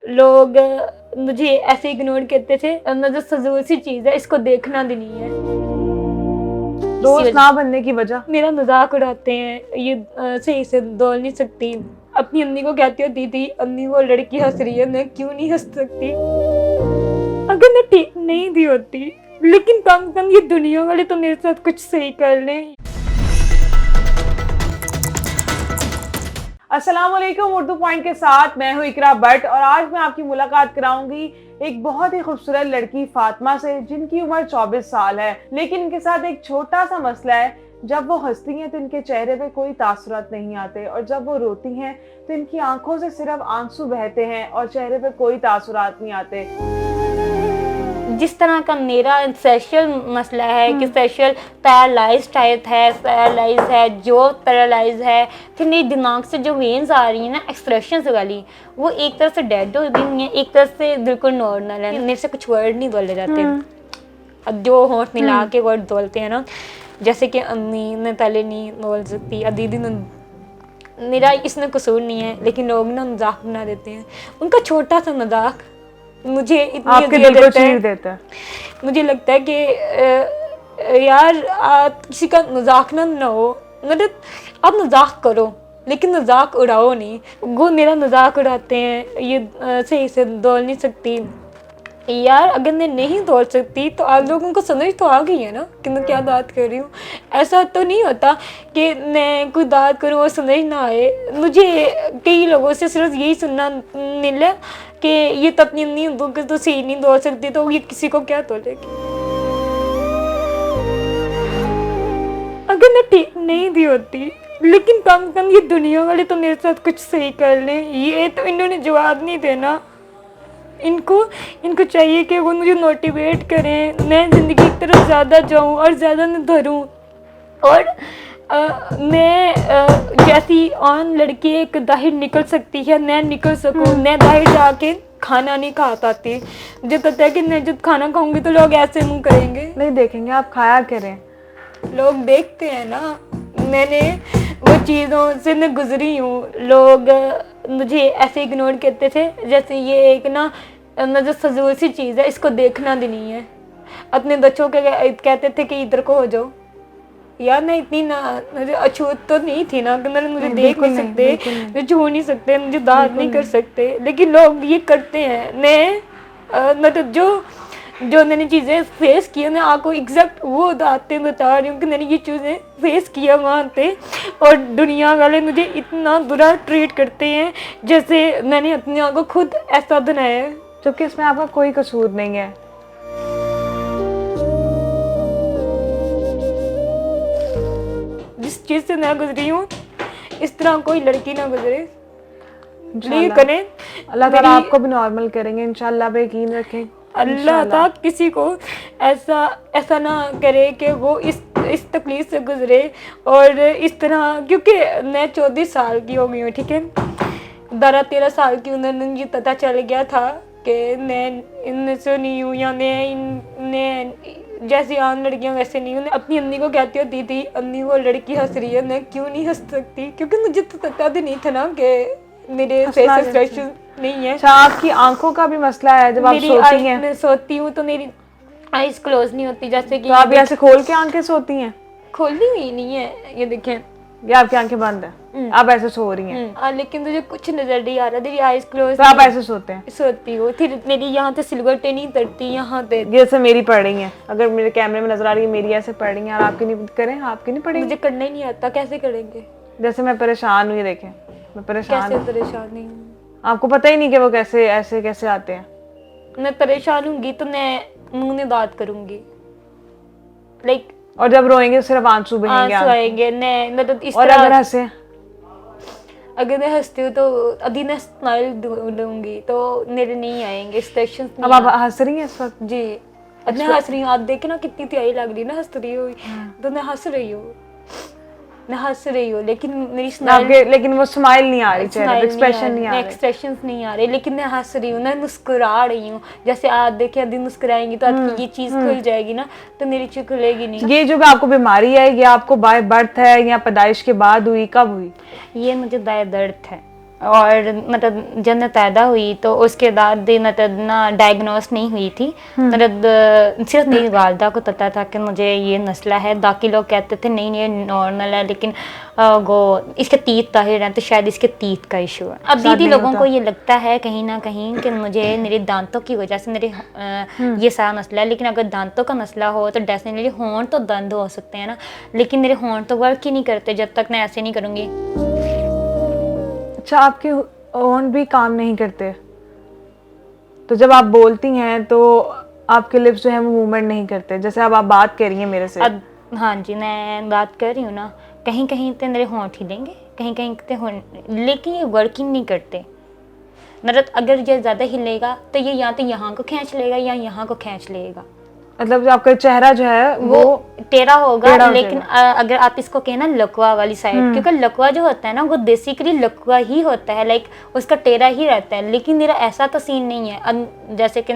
लोग मुझे ऐसे इग्नोर करते थे, नजर फजूल सी चीज है, इसको देखना भी नहीं है। दोस्त ना बनने की वजह मेरा मजाक उड़ाते हैं, ये सही से बोल नहीं सकती। अपनी अम्मी को कहती हो दीदी अम्मी वो लड़की हंस रही है, मैं क्यों नहीं हंस सकती। अगर मैं ठीक नहीं भी होती लेकिन कम से कम ये दुनिया वाले तो मेरे साथ कुछ सही कर लें। अस्सलाम वालेकुम। उर्दू पॉइंट के साथ मैं हूँ इकरा भट्ट और आज मैं आपकी मुलाकात कराऊंगी एक बहुत ही खूबसूरत लड़की फातिमा से, जिनकी उम्र 24 साल है। लेकिन इनके साथ एक छोटा सा मसला है, जब वो हंसती हैं तो इनके चेहरे पे कोई तासुरात नहीं आते और जब वो रोती हैं तो इनकी आंखों से सिर्फ आंसू बहते हैं और चेहरे पे कोई तासुरात नहीं आते। जिस तरह का मेरा फेशियल मसला है कि फेशियल पैरालाइज टाइप है, पैरालाइज है, जो पैरालाइज है, फिर मेरे दिमाग से जो वेन्स आ रही है ना एक्सप्रेशन वाली, वो एक तरह से डेड हो रही है, एक तरह से बिल्कुल नॉर्मल है। मेरे से कुछ वर्ड नहीं बोले जाते। अब जो होंठ मिला के वर्ड बोलते हैं ना, जैसे कि अम्मी ने पहले नहीं बोल सकती, दीदी ने, मेरा इसमें कसूर नहीं है, लेकिन लोग ना मजाक बना देते हैं। उनका छोटा सा मजाक मुझे इतनी आपके दिल को चीर देता है। मुझे लगता है कि यार किसी का मजाक ना हो, मतलब आप मजाक करो लेकिन मजाक उड़ाओ नहीं। वो मेरा मजाक उड़ाते हैं, ये सही से बोल नहीं सकती। यार अगर मैं नहीं दौड़ सकती तो आप लोगों को समझ तो आ गई है ना कि मैं क्या बात कर रही हूँ। ऐसा तो नहीं होता कि मैं कोई बात करूँ और समझ ना आए। मुझे कई लोगों से सिर्फ यही सुनना मिला कि ये तो अपनी अम्मी तो सही नहीं दौड़ सकती, तो ये किसी को क्या तोड़ेगी। अगर मैं ठीक नहीं भी होती लेकिन कम से कम ये दुनिया वाले तो मेरे साथ कुछ सही कर लें, ये तो इन्होंने जवाब नहीं देना। इनको चाहिए कि वो मुझे मोटिवेट करें, मैं ज़िंदगी की तरफ ज़्यादा जाऊं और ज़्यादा न धरूं। और मैं जैसी आन लड़की एक दाहिर निकल सकती है, मैं निकल सकूं। मैं दाहिर जाके खाना नहीं खा पाती, मुझे पता है कि मैं जब खाना खाऊंगी तो लोग ऐसे मुँह करेंगे। नहीं देखेंगे, आप खाया करें। लोग देखते हैं ना, मैंने वो चीज़ों से मैं गुजरी हूँ। लोग मुझे ऐसे इग्नोर करते थे जैसे ये एक ना नजर फजूल सी चीज़ है, इसको देखना भी नहीं है। अपने बच्चों के कहते थे कि इधर को हो जाओ। यार मैं इतनी ना अछूत तो नहीं थी ना कि मुझे देख नहीं सकते, मुझे छू नहीं सकते, मुझे दाद नहीं कर सकते, लेकिन लोग ये करते हैं। मैं मतलब जो मैंने चीज़ें फेस किया, मैं आपको एग्जैक्ट वो बातें बता रही हूँ कि मैंने ये चीज़ें फेस किया वहाँ पे, और दुनिया वाले मुझे इतना बुरा ट्रीट करते हैं जैसे मैंने अपने आप को खुद ऐसा बनाया है, जबकि इसमें आपका कोई कसूर नहीं है। जिस चीज़ से मैं गुजरी हूँ इस तरह कोई लड़की ना गुजरे। इंशाल्लाह करें अल्लाह ताला आपको भी नॉर्मल करेंगे, इंशाल्लाह पे यकीन रखें। अल्लाह ताला किसी को ऐसा ना करे कि वो इस तकलीफ से गुजरे और इस तरह, क्योंकि मैं 14 साल की हो गई हूँ, ठीक है। 12-13 साल की उम्र में मुझे पता चल गया था कि मैं इनमें से नहीं हूँ, या मैं जैसी आम लड़कियाँ वैसे नहीं हूँ। अपनी अम्मी को कहती हो दीदी अम्मी वो लड़की हंस रही है, मैं क्यों नहीं हंस सकती, क्योंकि मुझे तो पता भी नहीं था ना कि मेरे फेस एक्सप्रेशन नहीं है। अच्छा, आपकी आंखों का भी मसला है जब आप सोती हैं? मैं सोती हूँ तो मेरी आईज क्लोज नहीं होती, जैसे कि तो आप ऐसे खोल के आंखें सोती हैं? खोली हुई नहीं है, ये देखें, ये आपकी आंखें बंद है, आप ऐसे सो रही हैं। लेकिन तुझे कुछ नजर नहीं आ रहा, तेरी आईज क्लोज। तो आप ऐसे सोते हैं? सोती हूँ, फिर मेरी यहाँ पे सिलवटें नहीं तड़ती, यहाँ पे जैसे मेरी पड़ रही हैं, अगर मेरे कैमरे में नजर आ रही है मेरी ऐसे पड़ रही हैं, और आपकी नहीं करें, आपकी नहीं पड़ेगी? मुझे करना ही नहीं आता, कैसे करेंगे? जैसे मैं परेशान हूँ, ये देखें मैं परेशान। कैसे परेशान नहीं हूँ? आपको पता ही नहीं कि वो कैसे ऐसे कैसे आते हैं। मैं परेशान हूँगी तो मैं मुंह में बात करूंगी, लाइक, और जब रोएंगे सिर्फ आंसू बहेंगे, आंसू आएंगे। मैं मतलब इस और तरह, अगर मैं हंसती हूँ तो अभी मैं स्माइल दूंगी तो मेरे नहीं आएंगे एक्सप्रेशंस। अब आप हंस रही हैं इस वक्त? जी, अब मैं हंस रही हूँ। आप देखे ना कितनी तैयारी लग रही है ना, हंस रही हो तो मैं हंस रही हूँ, मैं हंस रही हूँ, लेकिन मेरी स्माइल, लेकिन वो स्माइल नहीं आ रही, चेहरे पे एक्सप्रेशन नहीं आ रहे, एक्सप्रेशंस नहीं आ रहे, लेकिन मैं हंस रही हूँ, मैं मुस्कुरा रही हूँ। जैसे आप देखे अभी मुस्कुराएंगी तो आपकी ये चीज़ खुल जाएगी ना, तो मेरी चीज़ खुलेगी नहीं। ये जो आपको बीमारी है, ये आपको बाय बर्थ है या पैदाइश के बाद हुई, कब हुई? ये मुझे बाय बर्थ है। और मतलब जब मैं पैदा हुई तो उसके बाद भी मतलब ना डायग्नोस नहीं हुई थी। मतलब सिर्फ मेरी वालदा को पता था कि मुझे ये मसला है। बाकी लोग कहते थे नहीं ये नॉर्मल है, लेकिन वो इसके तीत ताहिर हैं तो शायद इसके तीत का इशू है। अब दीदी लोगों को ये लगता है कहीं ना कहीं कि मुझे मेरे दांतों की वजह से मेरे ये सारा मसला है। लेकिन अगर दांतों का मसला हो तो डेफिनेटली होंठ तो दर्द हो सकते हैं ना, लेकिन मेरे होंठ तो वर्क ही नहीं करते जब तक मैं ऐसे नहीं करूँगी। अच्छा, आपके होंठ भी काम नहीं करते, तो जब आप बोलती हैं तो आपके लिप्स जो है वो मूवमेंट नहीं करते, जैसे अब आप बात कर रही हैं मेरे से। अब हाँ जी, मैं बात कर रही हूँ ना, कहीं कहीं तो मेरे होंठ हिलेंगे, कहीं कहीं तो होंठ, लेकिन ये वर्किंग नहीं करते। मतलब अगर ये ज़्यादा हिलेगा तो ये या तो यहाँ को खींच लेगा या यहाँ को खींच लेगा। मतलब जो आपका चेहरा जो है वो टेढ़ा होगा, लेकिन अगर आप इसको कहें ना लकवा वाली साइड, क्योंकि लकवा जो होता है ना वो बेसिकली लकवा ही होता है, लाइक उसका टेढ़ा ही रहता है। लेकिन मेरा ऐसा तो सीन नहीं है। जैसे कि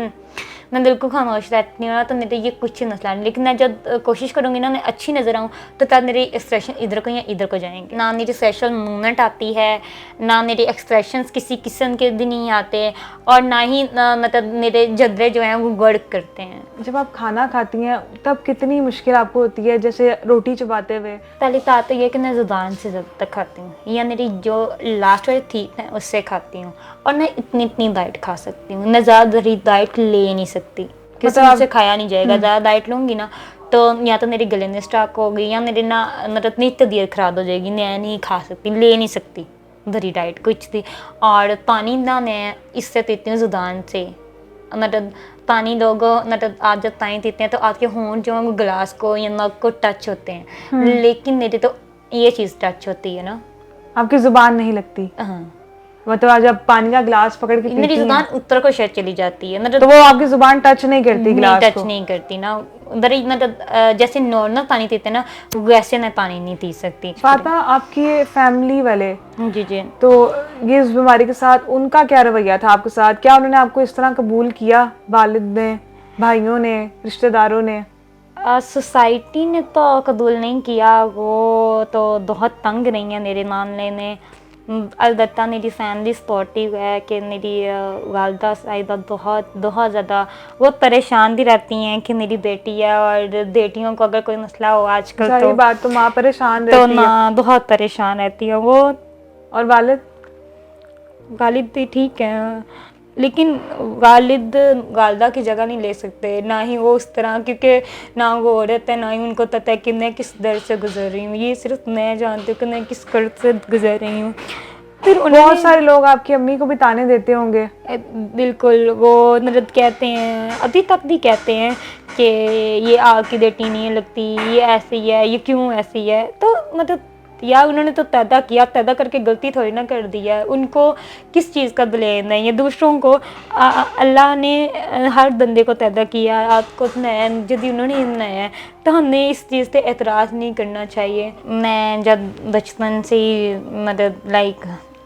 मैं बिल्कुल खामोश रहती हूँ तो मेरे ये कुछ मसला नहीं, लेकिन मैं जब कोशिश करूँगी ना मैं अच्छी नज़र आऊँ तो तब मेरे एक्सप्रेशन इधर को या इधर को जाएंगे। ना मेरी फेशियल मूवमेंट आती है, ना मेरे एक्सप्रेशंस किसी किस्म के भी नहीं आते, और ना ही मतलब मेरे जदरे जो हैं वो वर्क करते हैं। जब आप खाना खाती हैं तब कितनी मुश्किल आपको होती है, जैसे रोटी चबाते हुए? पहले तो आता ये कि मैं ज़ुबान से जब तक खाती हूँ या मेरी जो लास्ट वाली थीक है उससे खाती हूँ, और मैं इतनी डाइट खा सकती हूँ। मैं ज़्यादा डाइट ले नहीं सकती क्योंकि मुझसे खाया नहीं जाएगा। ज़्यादा डाइट लूँगी ना तो या तो मेरे गले में स्टॉक होगी या मेरे ना मतलब इतनी तबीयत ख़राब हो जाएगी। मैं नहीं खा सकती, ले नहीं सकती भरी डाइट कुछ थी। और पानी ना मैं इससे पीती हूँ ज़ुबान से। मतलब पानी लोग मतलब आप जब पानी पीते हैं तो आपके होंठ जो है वो गिलास को या नग को टच होते हैं, लेकिन मेरे तो ये चीज़ टच होती है ना, आपकी जुबान नहीं लगती। हाँ, मतलब आज आप पानी का गिलास पकड़ के मेरी जुबान ऊपर को शायद चली जाती है, मतलब तो वो आपकी जुबान टच नहीं करती गिलास टच को? नहीं करती ना उधर। मतलब जैसे नॉर्मल पानी पीते ना वैसे मैं पानी नहीं पी सकती। फातिमा, आपकी फैमिली वाले जी जी, तो ये इस बीमारी के साथ उनका क्या रवैया था आपके साथ? क्या उन्होंने आपको इस तरह कबूल किया, वालिद ने, भाइयों ने, रिश्तेदारों ने? सोसाइटी ने तो कबूल नहीं किया, वो तो बहुत तंग रही है मेरे मामले में। अलबत्ता मेरी फैमिली सपोर्टिव है कि मेरी वालदा साहिबा बहुत बहुत ज़्यादा वो परेशान भी रहती हैं कि मेरी बेटी है, और बेटियों को अगर कोई मसला हो आजकल तो बात तो माँ परेशान तो रहती माँ बहुत परेशान रहती है वो। और वालिद भी ठीक है, लेकिन वालदा की जगह नहीं ले सकते, ना ही वो उस तरह, क्योंकि ना वो औरत है ना ही उनको पता है कि मैं किस दर्द से गुजर रही हूँ। ये सिर्फ मैं जानती हूँ कि मैं किस कर्ज से गुजर रही हूँ। फिर बहुत सारे लोग आपकी अम्मी को भी ताने देते होंगे। बिल्कुल, वो मतलब कहते हैं, अभी तक भी कहते हैं कि ये आपकी बेटी नहीं लगती, ये ऐसी है, ये क्यों ऐसी है। तो मतलब या उन्होंने तो पैदा किया, पैदा करके गलती थोड़ी ना कर दी है। उनको किस चीज़ का ब्लेम है? ये दूसरों को अल्लाह ने हर बंदे को पैदा किया, आपको बनाया, यदि उन्होंने बनाया है तो हमें इस चीज़ पे एतराज़ नहीं करना चाहिए। मैं जब बचपन से ही मतलब लाइक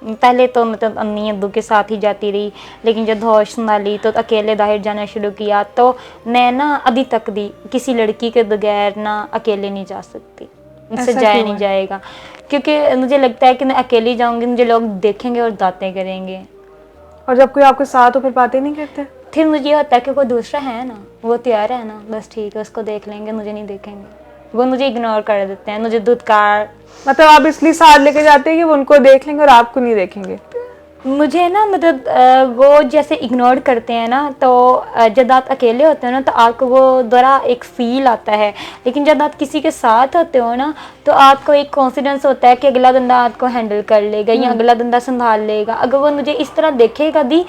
पहले तो मतलब अम्मी अब्बू के साथ ही जाती रही, लेकिन जब होश संभाली तो अकेले बाहर जाना शुरू किया। तो मैं ना अभी तक भी किसी लड़की के बगैर ना अकेले नहीं जा सकती, मुझसे जाया नहीं जाएगा, क्योंकि मुझे लगता है कि मैं अकेली जाऊंगी मुझे लोग देखेंगे और बातें करेंगे। और जब कोई आपके साथ हो फिर बातें नहीं करते? फिर मुझे ये होता है कि कोई दूसरा है ना, वो तैयार है ना, बस ठीक है, उसको देख लेंगे, मुझे नहीं देखेंगे। वो मुझे इग्नोर कर देते हैं, मुझे धुतकार। मतलब आप इसलिए साथ लेके जाते हैं कि वो उनको देख लेंगे और आपको नहीं देखेंगे? मुझे ना मतलब वो जैसे इग्नोर करते हैं ना, तो जब आप अकेले होते हो ना तो आपको वो बड़ा एक फील आता है, लेकिन जब आप किसी के साथ होते हो ना तो आपको एक कॉन्फिडेंस होता है कि अगला बंदा आपको हैंडल कर लेगा या अगला बंदा संभाल लेगा। अगर वो मुझे इस तरह देखेगा भी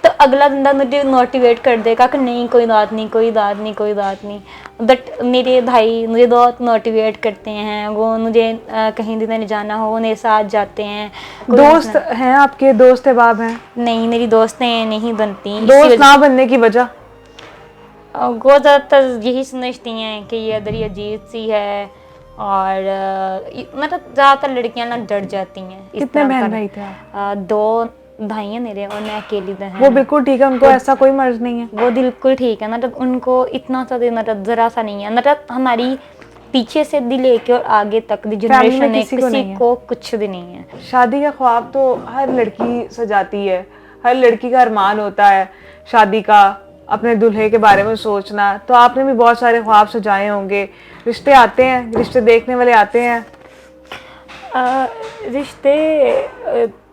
तो अगला बंदा मुझे मोटिवेट कर देगा कि नहीं कोई बात नहीं, कोई बात नहीं, कोई बात नहीं। बट मेरे भाई मुझे बहुत मोटिवेट करते हैं, वो मुझे कहीं भी मैंने जाना हो मेरे साथ जाते हैं। दोस्त हैं आपके, दोस्त अहबाब हैं? नहीं, मेरी दोस्तें नहीं बनती। दोस्त ना बनने की वजह? वो ज़्यादातर यही समझती हैं कि ये अदर अजीब सी है, और मतलब ज़्यादातर लड़कियां ना डर जाती हैं। कितने बहन भाई थे आप? 2 भाई हैं मेरे और मैं अकेली बहन। वो बिल्कुल ठीक है, उनको ऐसा कोई मर्ज नहीं है? वो बिल्कुल ठीक है, मतलब उनको इतना सा मतलब ज़रा सा नहीं है। मतलब हमारी पीछे से दी लेके और आगे तक दी फैमिली जनरेशन में है, किसी को नहीं है। को कुछ भी नहीं है। शादी का ख्वाब तो हर लड़की सजाती है, हर लड़की का अरमान होता है शादी का, अपने दूल्हे के बारे में सोचना। तो आपने भी बहुत सारे ख्वाब सजाए होंगे। रिश्ते आते हैं, रिश्ते देखने वाले आते हैं? रिश्ते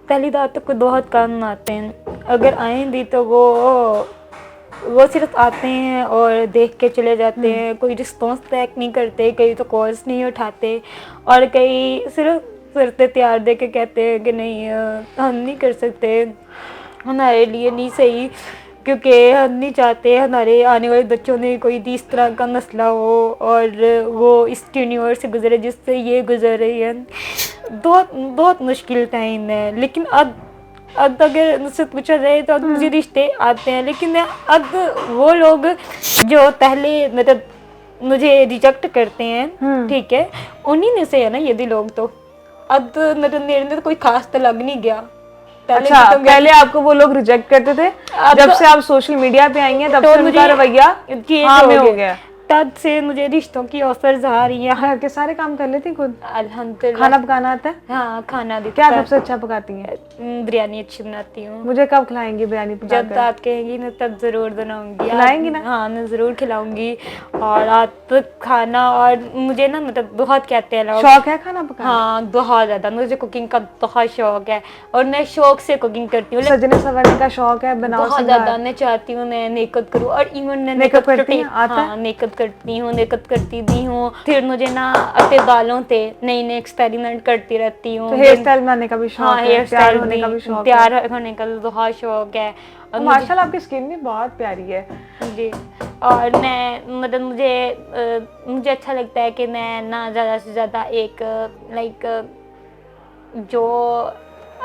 पहली बात तो बहुत कम आते हैं, अगर आए भी तो वो सिर्फ आते हैं और देख के चले जाते हैं, कोई रिस्पॉन्स बैक नहीं करते, कई तो कॉल्स नहीं उठाते, और कई सिर्फ शर्तें तैयार दे के कहते हैं कि नहीं हम नहीं कर सकते, हमारे लिए नहीं सही, क्योंकि हम नहीं चाहते हमारे आने वाले बच्चों ने कोई भी इस तरह का मसला हो और वो इस टीन्योर से गुजरे जिससे ये गुजर रही है। बहुत बहुत मुश्किल टाइम है, लेकिन अब अगर मुझसे पूछा जाए तो अब मुझे रिश्ते आते हैं, लेकिन अब वो लोग जो पहले मतलब मुझे रिजेक्ट करते हैं, ठीक है, उन्हीं में से है ना ये भी लोग। तो अब मतलब मेरे में तो कोई खास तो लग नहीं गया। अच्छा, पहले आपको वो लोग रिजेक्ट करते थे, जब से आप सोशल मीडिया पे आई हैं तब तो से उनका रवैया हाँ में हो गया। तब से मुझे रिश्तों की ऑफर्स आ रही हैं। घर के सारे काम कर लेती खुद? अल्हम्दुलिल्लाह। खाना पकाना आता है? हाँ, खाना भी। क्या सबसे अच्छा पकाती हैं? बिरयानी अच्छी बनाती हूँ। मुझे कब खिलाएंगी बिरयानी पकाकर? जब आप कहेंगी मैं तब जरूर बनाऊंगी। खिलाएंगी ना? हाँ, मैं जरूर खिलाऊंगी। और आप खाना, और मुझे ना मतलब बहुत कहते हैं लोग, शौक है खाना पकाना? हाँ, बहुत ज्यादा। मुझे कुकिंग का बहुत शौक है और मैं शौक से कुकिंग करती हूँ। सजने संवरने का शौक है, बनाओ बहुत ज्यादा। मैं चाहती हूँ मैं मेकअप करूँ, और इवन मैं मेकअप करती हैं? आता है? हाँ, मेकअप करती हूँ, मेकअप करती भी हूँ। फिर मुझे ना अपने बालों पे नई नई एक्सपेरिमेंट करती रहती हूँ। तो हेयर स्टाइल बनाने का भी शौक हाँ, है? हेयर तैयार स्टाइल होने का भी शौक है? तैयार होने का बहुत शौक है। और माशाल्लाह आपकी स्किन भी बहुत प्यारी है जी। और मैं मतलब मुझे अच्छा लगता है कि मैं ना ज़्यादा से ज़्यादा एक लाइक जो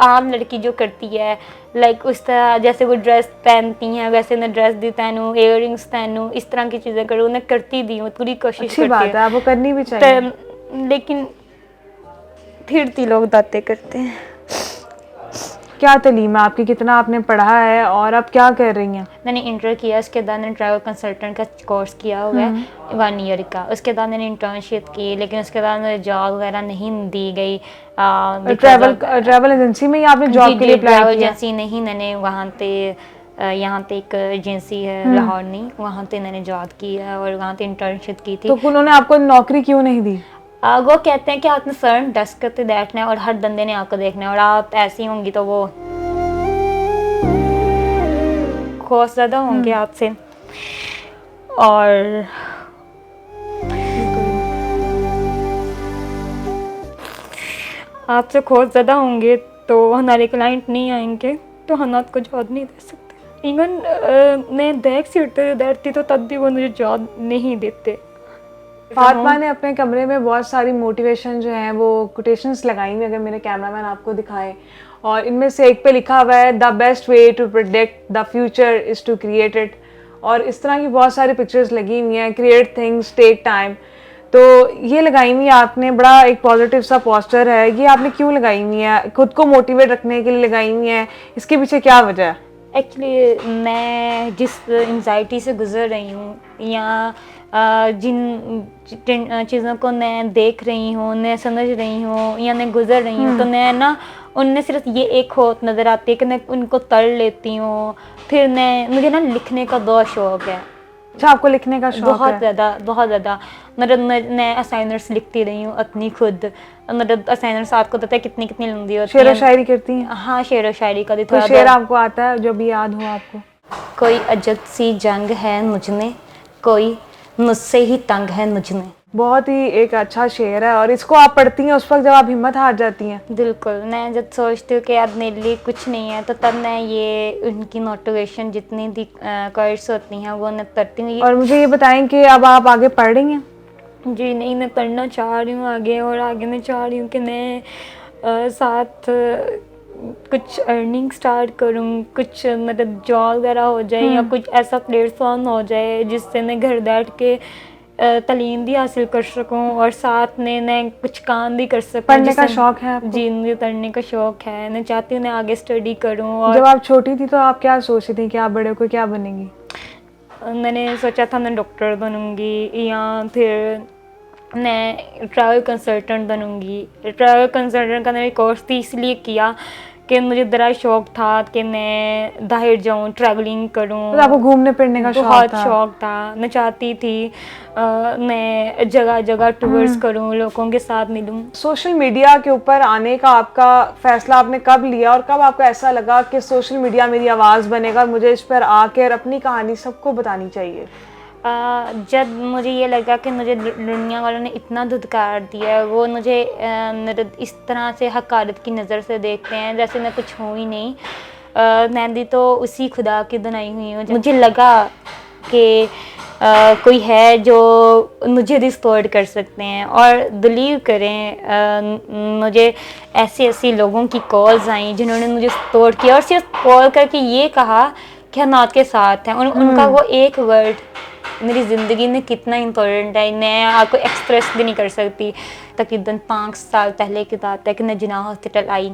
आम लड़की जो करती है, लाइक उस तरह जैसे वो ड्रेस पहनती हैं वैसे मैं ड्रेस भी पहनूँ, इयर रिंग्स पहनूँ, इस तरह की चीज़ें करूँ। मैं करती भी हूँ, पूरी कोशिश अच्छी बात है, आपको करनी भी तो, चाहिए। लेकिन फिर भी लोग बातें करते हैं। क्या तालीम है आपकी, कितना आपने पढ़ा है और आप क्या कर रही हैं? मैंने इंटर किया, उसके बाद मैंने ट्रैवल कंसल्टेंट का कोर्स किया हुआ है 1 ईयर का। उसके बाद मैंने इंटर्नशिप की, लेकिन उसके बाद मुझे जॉब वगैरह नहीं दी गई। ट्रैवल एजेंसी में ही आपने जॉब के लिए अप्लाई किया? ट्रैवल एजेंसी नहीं, मैंने वहाँ पे यहाँ पे एक एजेंसी है लाहौर नहीं, वहाँ पे मैंने जॉब की है और वहाँ पे इंटर्नशिप की थी। तो उन्होंने आपको नौकरी क्यों नहीं दी? वो कहते हैं कि आपने फ्रंट डेस्क पे बैठना है और हर बंदे ने आपको देखना है, और आप ऐसी होंगी तो वो खौफ ज़्यादा होंगे आपसे, और आपसे खौफ ज़्यादा होंगे तो हमारे क्लाइंट नहीं आएंगे, तो हम आपको जॉब नहीं दे सकते। इवन मैं बैक सीट पे बैठती तो तब भी वो मुझे जॉब नहीं देते। फातिमा ने अपने कमरे में बहुत सारी मोटिवेशन जो है वो कोटेशंस लगाई हुई, अगर मेरे कैमरामैन आपको दिखाए, और इनमें से एक पे लिखा हुआ है the best way to predict the future is to create it. और इस तरह की बहुत सारी पिक्चर्स लगी हुई हैं, क्रिएट थिंग्स टेक टाइम। तो ये लगाई हुई है आपने, बड़ा एक पॉजिटिव सा पोस्टर है, ये आपने क्यों लगाई हुई है? खुद को मोटिवेट रखने के लिए लगाई हुई है, इसके पीछे क्या वजह है? एक्चुअली मैं जिस एंजाइटी से गुजर रही हूँ या जिन चीज़ों को मैं देख रही हूँ, मैं समझ रही हूँ या मैं गुजर रही हूँ, तो मैं ना उनमें सिर्फ ये एक होत नज़र आती है कि मैं उनको तड़ लेती हूँ। फिर मुझे ना लिखने का बहुत शौक है। अच्छा, आपको लिखने का शौक बहुत है? बहुत ज़्यादा। मतलब मैं असाइनमेंट्स लिखती रही हूँ अपनी खुद। मतलब असाइनमेंट्स आपको पता है कितनी कितनी लंबी होती है। शेर व शायरी करती हैं? हाँ, शेर व शायरी का भी तो शेर आपको आता है जो भी याद हो आपको? कोई अजब सी जंग है मुझ में, कोई मुझसे ही तंग है मुझ में। बहुत ही एक अच्छा शेर है, और इसको आप पढ़ती हैं उस वक्त जब आप हिम्मत हार जाती हैं? बिल्कुल। मैं जब सोचती हूँ कि अब मेरे लिए कुछ नहीं है, तो तब मैं ये उनकी मोटिवेशन जितनी भी कोट्स होती हैं वो मैं पढ़ती हूँ। और मुझे ये बताएं कि अब आप आगे पढ़ रही हैं? जी नहीं, मैं पढ़ना चाह रही हूँ आगे, और आगे मैं चाह रही हूँ कि मैं साथ कुछ अर्निंग स्टार्ट करूँ, कुछ मतलब जॉब वगैरह हो जाए या कुछ ऐसा प्लेटफॉर्म हो जाए जिससे मैं घर बैठ के तालीम भी हासिल कर सकूं और साथ में मैं कुछ काम भी कर सकूं। पढ़ने का शौक है आपको? जी, मुझे पढ़ने का शौक है। मैं चाहती हूँ मैं आगे स्टडी करूँ। और जब आप छोटी थी तो आप क्या सोचती थी कि आप बड़े होकर क्या बनेंगी? मैंने सोचा था मैं डॉक्टर बनूंगी या फिर मैं ट्रैवल कंसल्टेंट बनूंगी। ट्रैवल कंसल्टेंट का मैंने कोर्स भी इसलिए किया कि मुझे बड़ा शौक़ था कि मैं बाहर जाऊँ, ट्रैवलिंग करूँ। तो आपको घूमने फिरने का बहुत शौक़ था। मैं चाहती थी मैं जगह जगह टूर्स करूँ, लोगों के साथ मिलूँ। सोशल मीडिया के ऊपर आने का आपका फैसला आपने कब लिया और कब आपको ऐसा लगा कि सोशल मीडिया मेरी आवाज़ बनेगा और मुझे इस पर आकर अपनी कहानी सबको बतानी चाहिए? जब मुझे ये लगा कि मुझे दुनिया वालों ने इतना धुतकार दिया, वो मुझे इस तरह से हकारत की नज़र से देखते हैं जैसे मैं कुछ हूँ ही नहीं। मैं भी तो उसी खुदा की बनाई हुई हूँ। मुझे लगा कि कोई है जो मुझे रिस्टोर कर सकते हैं। और बिलीव करें, मुझे ऐसे लोगों की कॉल्स आई जिन्होंने मुझे रिस्टोर किया और सिर्फ कॉल करके ये कहा कि हम आपके साथ हैं। उनका वो एक वर्ड मेरी ज़िंदगी में कितना इम्पोर्टेंट है, मैं आपको एक्सप्रेस भी नहीं कर सकती। तकरीबन 5 साल पहले की बात है कि मैं जिन्ना हॉस्पिटल आई।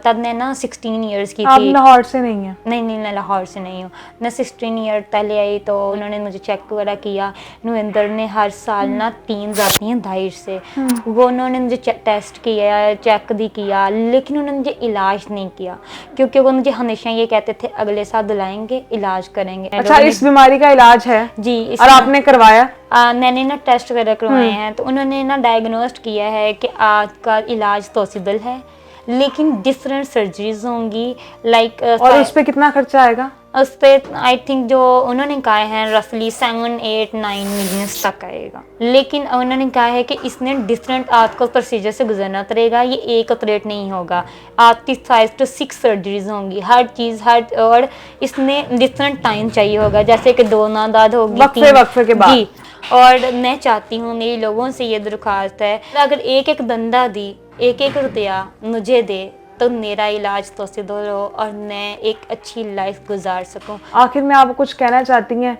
तब मैं ना 16 ईयर्स की थी। आप लाहौर से नहीं हैं? नहीं, मैं लाहौर से नहीं हूँ। मैं 16 ईयर पहले आई तो उन्होंने मुझे चेक वगैरह किया। नुविंदर ने हर साल ना 3 जाती हैं दाहिर से, वो उन्होंने मुझे टेस्ट किया, चेक भी किया, लेकिन उन्होंने मुझे इलाज नहीं किया क्योंकि वो मुझे हमेशा ये कहते थे अगले साल बुलाएंगे, इलाज करेंगे। अच्छा, इस बीमारी का इलाज है? जी। और आपने करवाया? मैंने ना टेस्ट वगैरह करवाए हैं तो उन्होंने ना डायग्नोस्ट किया है कि आपका इलाज पॉसिबल है लेकिन डिफरेंट सर्जरीज होंगी। लाइक और उस पर कितना खर्चा आएगा? उस पर आई थिंक जो उन्होंने कहा है रफली 7-8-9 मिलियन तक आएगा। लेकिन उन्होंने कहा है कि इसने डिफरेंट आपको प्रोसीजर से गुजरना पड़ेगा, ये एक ऑपरेट नहीं होगा, आपकी 5 to 6 सर्जरीज होंगी, हर चीज़ और इसमें डिफरेंट टाइम चाहिए होगा, जैसे कि 2 नादाद होगी, वक्फे के बाद। जी। और मैं चाहती हूँ, मेरी लोगों से ये दरख्वास्त है, अगर एक दंदा दी 1-1 रुपया मुझे दे तो मेरा इलाज तो सिद्ध हो और मैं एक अच्छी लाइफ गुजार सकूं। आखिर में आप कुछ कहना चाहती हैं?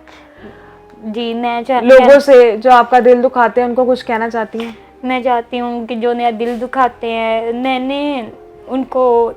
जी, मैं लोगों से जो आपका दिल दुखाते हैं उनको कुछ कहना चाहती हैं? मैं चाहती हूँ कि जो मेरा दिल दुखाते हैं मैंने उनको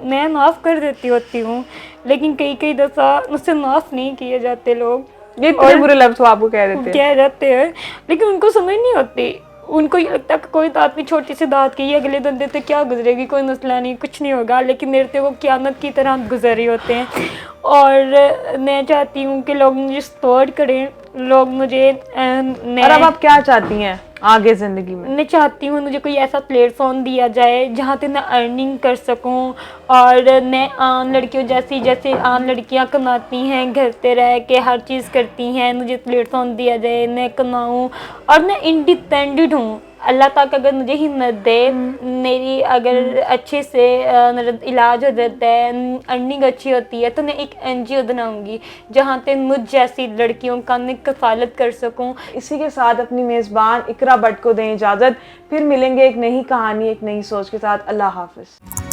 मैं माफ़ कर देती होती हूँ, लेकिन कई दफ़ा मुझसे माफ़ नहीं किए जाते लोग। ये इतने बुरे लफ्ज़ आपको कह जाते हैं लेकिन उनको समझ नहीं होती। उनको ये लगता है कि कोई दांत भी छोटी सी दांत की अगले दंदे से क्या गुजरेगी, कोई मसला नहीं, कुछ नहीं होगा, लेकिन मेरे से वो क़यामत की तरह गुजर रहे होते हैं। और मैं चाहती हूँ कि लोग मुझे सपोर्ट करें, लोग मुझे और अब आप क्या चाहती हैं आगे ज़िंदगी में? मैं चाहती हूँ मुझे कोई ऐसा प्लेटफॉर्म दिया जाए जहाँ पे मैं अर्निंग कर सकूँ और मैं आम लड़कियों जैसे आम लड़कियाँ कमाती हैं, घर पे रह के हर चीज़ करती हैं, मुझे प्लेटफॉर्म दिया जाए, मैं कमाऊँ और मैं इंडिपेंडेंट हूँ। अल्लाह ताला अगर मुझे हिम्मत दे, मेरी अगर अच्छे से इलाज हो जाता है, अर्निंग अच्छी होती है, तो मैं एक NGO बनाऊंगी जहाँ पे मुझ जैसी लड़कियों का मैं कफालत कर सकूं। इसी के साथ अपनी मेज़बान इकरा भट्ट को दें इजाज़त। फिर मिलेंगे एक नई कहानी, एक नई सोच के साथ। अल्लाह हाफ़िज़।